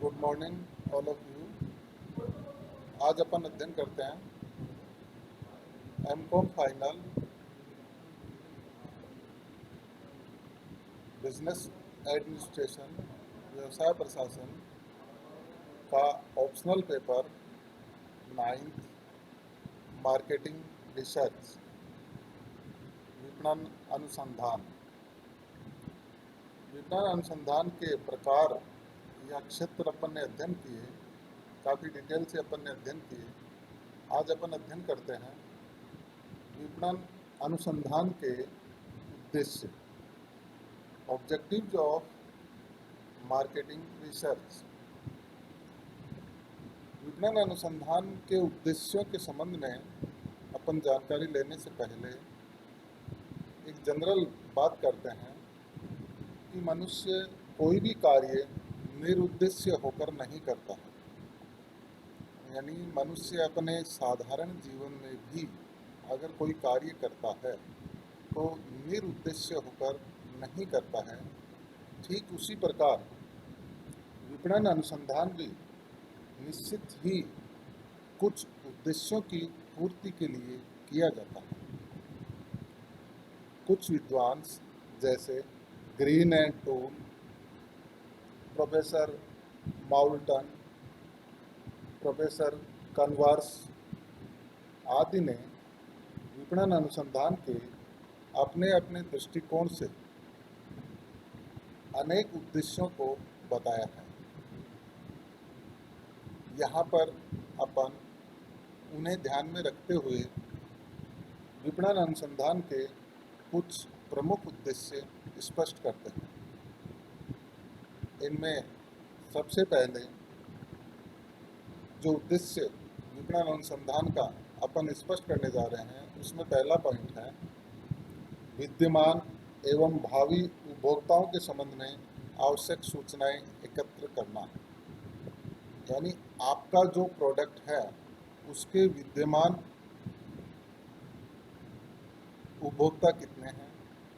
Good morning all of you. आज अपन अध्ययन करते हैं एमकॉम फाइनल बिजनेस एडमिनिस्ट्रेशन व्यवसाय प्रशासन का optional paper 9th marketing research विपणन अनुसंधान। विपणन अनुसंधान के प्रकार या क्षेत्र अपन ने अध्ययन किए, काफ़ी डिटेल से अपन ने अध्ययन किए। आज अपन अध्ययन करते हैं विपणन अनुसंधान के उद्देश्य, ऑब्जेक्टिव्स ऑफ मार्केटिंग रिसर्च। विपणन अनुसंधान के उद्देश्यों के संबंध में अपन जानकारी लेने से पहले एक जनरल बात करते हैं कि मनुष्य कोई भी कार्य निरुद्देश्य होकर नहीं करता है। यानी मनुष्य अपने साधारण जीवन में भी अगर कोई कार्य करता है तो निरुद्देश्य होकर नहीं करता है। ठीक उसी प्रकार विपणन अनुसंधान भी निश्चित ही कुछ उद्देश्यों की पूर्ति के लिए किया जाता है। कुछ विद्वांस जैसे Green and Tull, professor Moulton, professor Converse आदि ने विपणन अनुसंधान के अपने अपने दृष्टिकोण से अनेक उद्देश्यों को बताया है। यहाँ पर अपन उन्हें ध्यान में रखते हुए विपणन अनुसंधान के कुछ प्रमुख उद्देश्य स्पष्ट करते हैं। इनमें सबसे पहले जो उद्देश्य विपणन अनुसंधान का अपन स्पष्ट करने जा रहे हैं, उसमें पहला पॉइंट है विद्यमान एवं भावी उपभोक्ताओं के संबंध में आवश्यक सूचनाएं एकत्र करना। यानी आपका जो प्रोडक्ट है उसके विद्यमान उपभोक्ता कितने हैं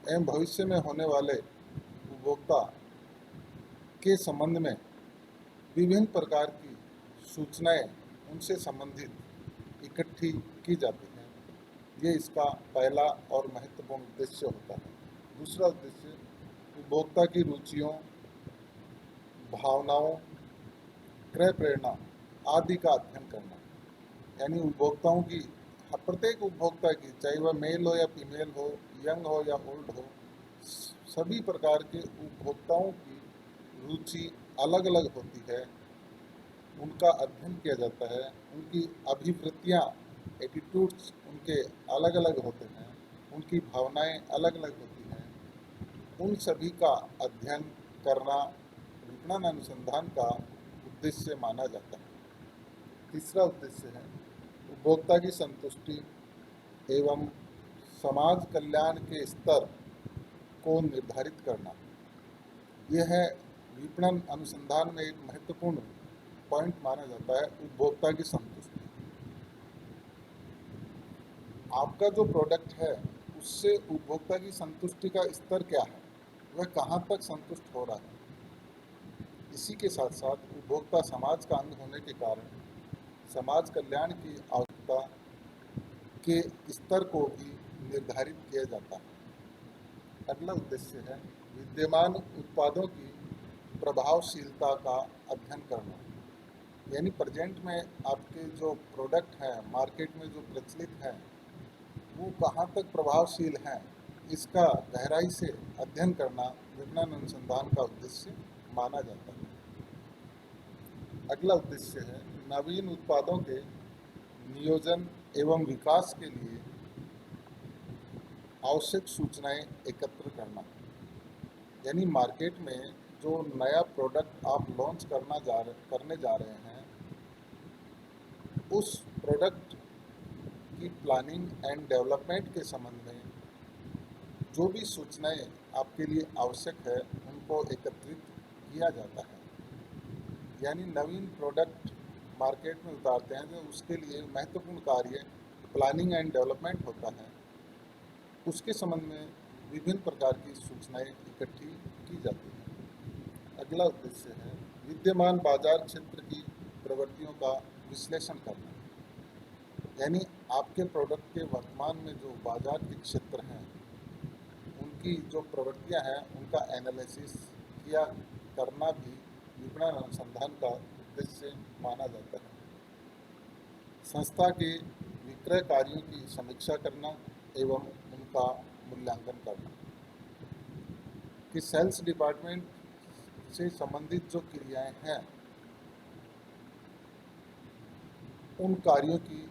एवं भविष्य में होने वाले उपभोक्ता के संबंध में विभिन्न प्रकार की सूचनाएं उनसे संबंधित इकट्ठी की जाती हैं। ये इसका पहला और महत्वपूर्ण उद्देश्य होता है। दूसरा उद्देश्य उपभोक्ता की रुचियों, भावनाओं, क्रय प्रेरणा आदि का अध्ययन करना। यानी उपभोक्ताओं की, प्रत्येक उपभोक्ता की, चाहे वह मेल हो या फीमेल हो, यंग हो या ओल्ड हो, सभी प्रकार के उपभोक्ताओं की रुचि अलग अलग होती है। उनका अध्ययन किया जाता है। उनकी अभिवृत्तियाँ, एटीट्यूड्स उनके अलग अलग होते हैं, उनकी भावनाएं अलग अलग होती हैं। उन सभी का अध्ययन करना विपणन अनुसंधान का उद्देश्य माना जाता है। तीसरा उद्देश्य है उपभोक्ता की संतुष्टि एवं समाज कल्याण के स्तर को निर्धारित करना। यह है विपणन अनुसंधान में एक महत्वपूर्ण पॉइंट माना जाता है, उपभोक्ता की संतुष्टि। आपका जो प्रोडक्ट है उससे उपभोक्ता की संतुष्टि का स्तर क्या है, वह कहाँ तक संतुष्ट हो रहा है। इसी के साथ साथ उपभोक्ता समाज का अंग होने के कारण समाज कल्याण की आवश्यकता के स्तर को भी निर्धारित किया जाता है। अगला उद्देश्य है विद्यमान उत्पादों की प्रभावशीलता का अध्ययन करना। यानी प्रेजेंट में आपके जो प्रोडक्ट हैं, मार्केट में जो प्रचलित हैं, वो कहाँ तक प्रभावशील हैं, इसका गहराई से अध्ययन करना विपणन अनुसंधान का उद्देश्य माना जाता है। अगला उद्देश्य है नवीन उत्पादों के नियोजन एवं विकास के लिए आवश्यक सूचनाएं एकत्र करना। यानी मार्केट में जो नया प्रोडक्ट आप लॉन्च करने जा रहे हैं, उस प्रोडक्ट की प्लानिंग एंड डेवलपमेंट के संबंध में जो भी सूचनाएं आपके लिए आवश्यक है, उनको एकत्रित किया जाता है। यानी नवीन प्रोडक्ट मार्केट में उतारते हैं तो उसके लिए महत्वपूर्ण कार्य प्लानिंग एंड डेवलपमेंट होता है। उसके संबंध में विभिन्न प्रकार की सूचनाएं इकट्ठी की जाती हैं। अगला उद्देश्य है विद्यमान बाजार क्षेत्र की प्रवृत्तियों का विश्लेषण करना, यानी आपके प्रोडक्ट के वर्तमान में जो बाजार के क्षेत्र हैं उनकी जो प्रवृत्तियां हैं उनका एनालिसिस किया करना भी विपणन अनुसंधान का उद्देश्य माना जाता है। संस्था के विक्रय कार्यों की समीक्षा करना एवं उनका मूल्यांकन करना कि सेल्स डिपार्टमेंट से संबंधित जो क्रियाएं हैं उन कार्यों की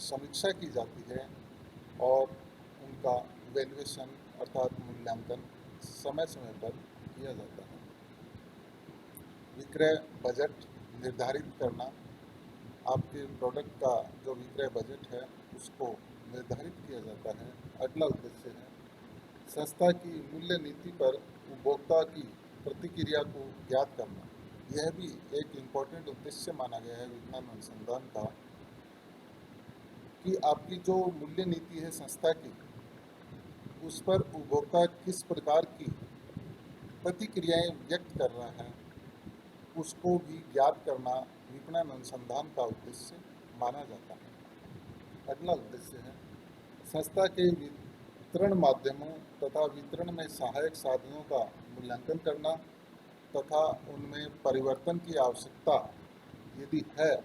समीक्षा की जाती है और उनका वैल्यूएशन अर्थात मूल्यांकन समय समय पर किया जाता है। विक्रय बजट निर्धारित करना, आपके प्रोडक्ट का जो विक्रय बजट है उसको निर्धारित किया जाता है। अगला उद्देश्य है संस्था की मूल्य नीति पर उपभोक्ता की प्रतिक्रिया को ज्ञात करना। यह भी एक इम्पोर्टेंट उद्देश्य माना गया है विपणन अनुसंधान का कि आपकी जो मूल्य नीति है संस्था की उस पर उपभोक्ता किस प्रकार की प्रतिक्रियाएं व्यक्त कर रहा है उसको भी ज्ञात करना विपणन अनुसंधान का उद्देश्य माना जाता है। अगला उद्देश्य है संस्था के वितरण माध्यमों तथा वितरण में सहायक साधनों का मूल्यांकन करना तथा उनमें परिवर्तन की आवश्यकता यदि है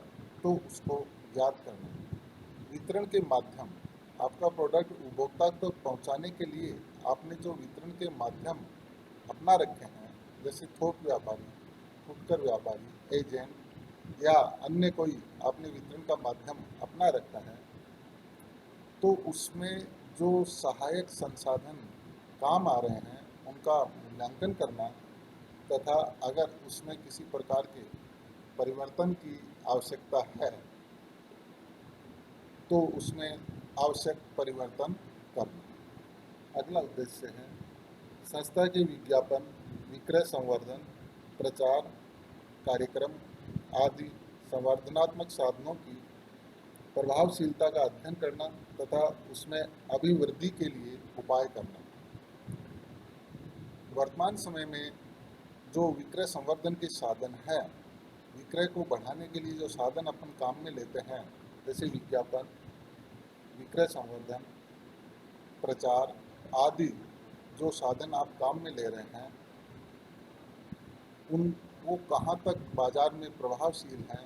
तो उसको ज्ञात करना। वितरण के माध्यम, आपका प्रोडक्ट उपभोक्ता तक पहुंचाने के लिए आपने जो वितरण के माध्यम अपना रखे हैं जैसे थोक व्यापारी, फुटकर व्यापारी, एजेंट या अन्य कोई आपने वितरण का माध्यम अपना रखा है तो उसमें जो सहायक संसाधन काम आ रहे हैं उनका मूल्यांकन करना तथा अगर उसमें किसी प्रकार के परिवर्तन की आवश्यकता है तो उसमें आवश्यक परिवर्तन करना। अगला उद्देश्य है संस्था के विज्ञापन, विक्रय संवर्धन, प्रचार कार्यक्रम आदि संवर्धनात्मक साधनों की प्रभावशीलता का अध्ययन करना तथा उसमें अभिवृद्धि के लिए उपाय करना। वर्तमान समय में जो विक्रय संवर्धन के साधन है, विक्रय को बढ़ाने के लिए जो साधन अपन काम में लेते हैं जैसे विज्ञापन, विक्रय संवर्धन, प्रचार आदि जो साधन आप काम में ले रहे हैं उन वो कहाँ तक बाजार में प्रभावशील हैं,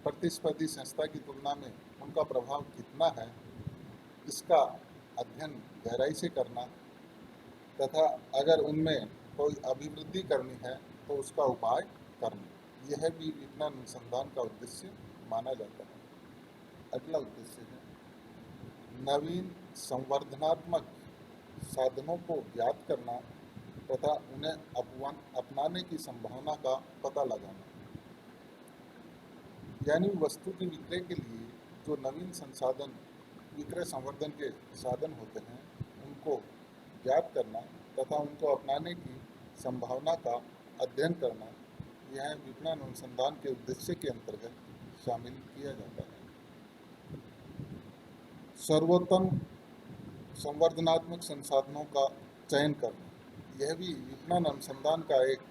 प्रतिस्पर्धी संस्था की तुलना में उनका प्रभाव कितना है, इसका अध्ययन गहराई से करना तथा अगर उनमें कोई अभिवृद्धि करनी है तो उसका उपाय करना, यह भी विपणन अनुसंधान का उद्देश्य माना जाता है। अगला उद्देश्य है नवीन संवर्धनात्मक साधनों को ज्ञात करना तथा उन्हें अपनाने की संभावना का पता लगाना, यानी वस्तु के विक्रय के लिए जो नवीन संसाधन विक्रय संवर्धन के साधन होते हैं उनको ज्ञात करना तथा उनको अपनाने की संभावना का अध्ययन करना, यह विपणन अनुसंधान के उद्देश्य के अंतर्गत शामिल किया जाता है। सर्वोत्तम संवर्धनात्मक संसाधनों का चयन करना, यह भी विपणन अनुसंधान का एक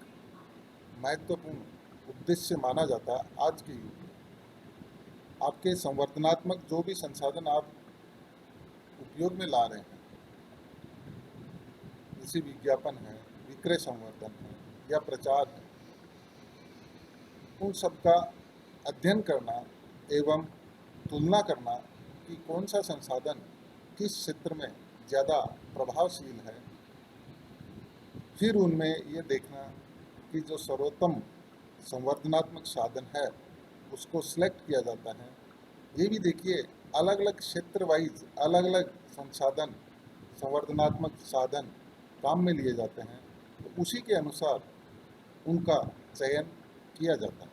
महत्वपूर्ण उद्देश्य माना जाता है। आज के युग में आपके संवर्धनात्मक जो भी संसाधन आप उपयोग में ला रहे हैं जैसे विज्ञापन है, विक्रय संवर्धन है या प्रचार है, उन सब का अध्ययन करना एवं तुलना करना कि कौन सा संसाधन किस क्षेत्र में ज़्यादा प्रभावशील है, फिर उनमें ये देखना कि जो सर्वोत्तम संवर्धनात्मक साधन है उसको सिलेक्ट किया जाता है। ये भी देखिए अलग अलग क्षेत्र वाइज अलग अलग संसाधन संवर्धनात्मक साधन काम में लिए जाते हैं तो उसी के अनुसार उनका चयन किया जाता है।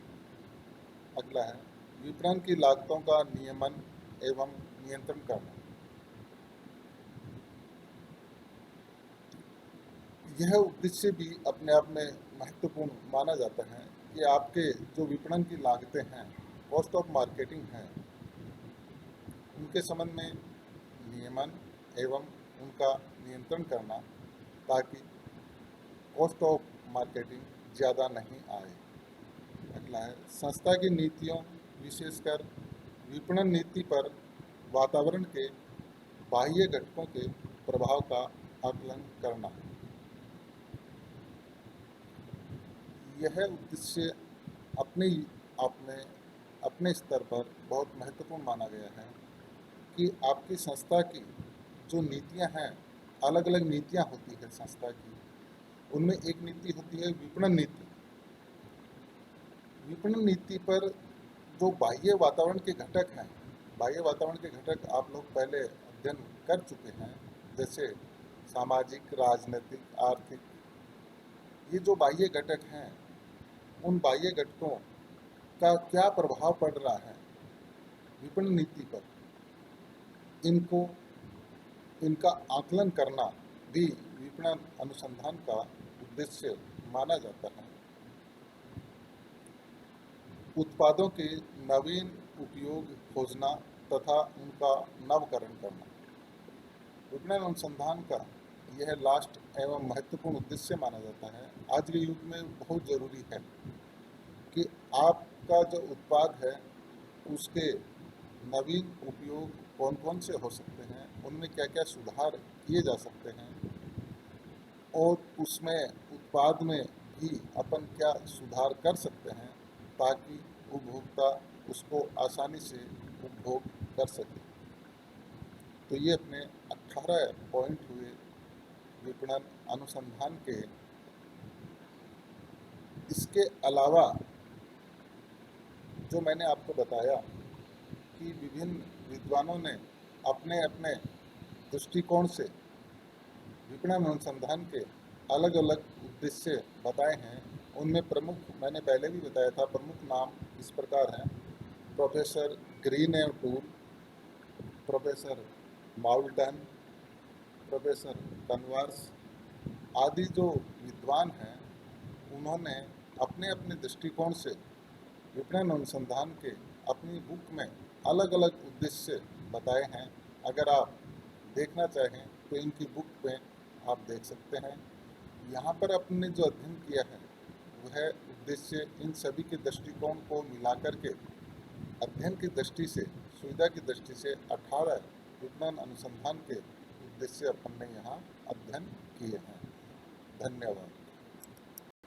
अगला है विपणन की लागतों का नियमन एवं नियंत्रण करना। यह उद्देश्य भी अपने आप में महत्वपूर्ण माना जाता है कि आपके जो विपणन की लागतें हैं, कॉस्ट ऑफ मार्केटिंग है, उनके संबंध में नियमन एवं उनका नियंत्रण करना ताकि कॉस्ट ऑफ मार्केटिंग ज़्यादा नहीं आए। अगला अगला है, संस्था की नीतियों विशेषकर विपणन नीति पर वातावरण के बाह्य घटकों के प्रभाव का आकलन करना। यह उद्देश्य अपने आप में अपने स्तर पर बहुत महत्वपूर्ण माना गया है कि आपकी संस्था की जो नीतियां हैं, अलग अलग नीतियां होती है संस्था की, उनमें एक नीति होती है विपणन नीति। विपणन नीति पर जो बाह्य वातावरण के घटक हैं, बाह्य वातावरण के घटक आप लोग पहले अध्ययन कर चुके हैं, जैसे सामाजिक, राजनीतिक, आर्थिक, ये जो बाह्य घटक हैं, उन बाह्य घटकों का क्या प्रभाव पड़ रहा है विपणन नीति पर, इनको इनका आकलन करना भी विपणन अनुसंधान का उद्देश्य माना जाता है। उत्पादों के नवीन उपयोग खोजना तथा उनका नवकरण करना, विपणन अनुसंधान का यह लास्ट एवं महत्वपूर्ण उद्देश्य माना जाता है। आज के युग में बहुत ज़रूरी है कि आपका जो उत्पाद है उसके नवीन उपयोग कौन कौन से हो सकते हैं, उनमें क्या क्या सुधार किए जा सकते हैं, और उसमें उत्पाद में भी अपन क्या सुधार कर सकते हैं ताकि उपभोक्ता उसको आसानी से उपभोग कर सके। तो ये अपने 18 पॉइंट हुए विपणन अनुसंधान के। इसके अलावा जो मैंने आपको बताया कि विभिन्न विद्वानों ने अपने अपने दृष्टिकोण से विपणन अनुसंधान के अलग अलग उद्देश्य बताए हैं, उनमें प्रमुख मैंने पहले भी बताया था, प्रमुख नाम इस प्रकार हैं: प्रोफेसर ग्रीन एवं tool, professor Moulton, professor Converse आदि जो विद्वान हैं, उन्होंने अपने अपने दृष्टिकोण से विपणन अनुसंधान के अपनी बुक में अलग अलग उद्देश्य बताए हैं। अगर आप देखना चाहें तो इनकी बुक में आप देख सकते हैं। यहाँ पर अपने जो अध्ययन किया है वह उद्देश्य इन सभी के दृष्टिकोण को मिलाकर के अध्ययन की दृष्टि से, सुविधा की दृष्टि से 18 विपणन अनुसंधान के उद्देश्य अपन ने यहाँ अध्ययन किए हैं। धन्यवाद।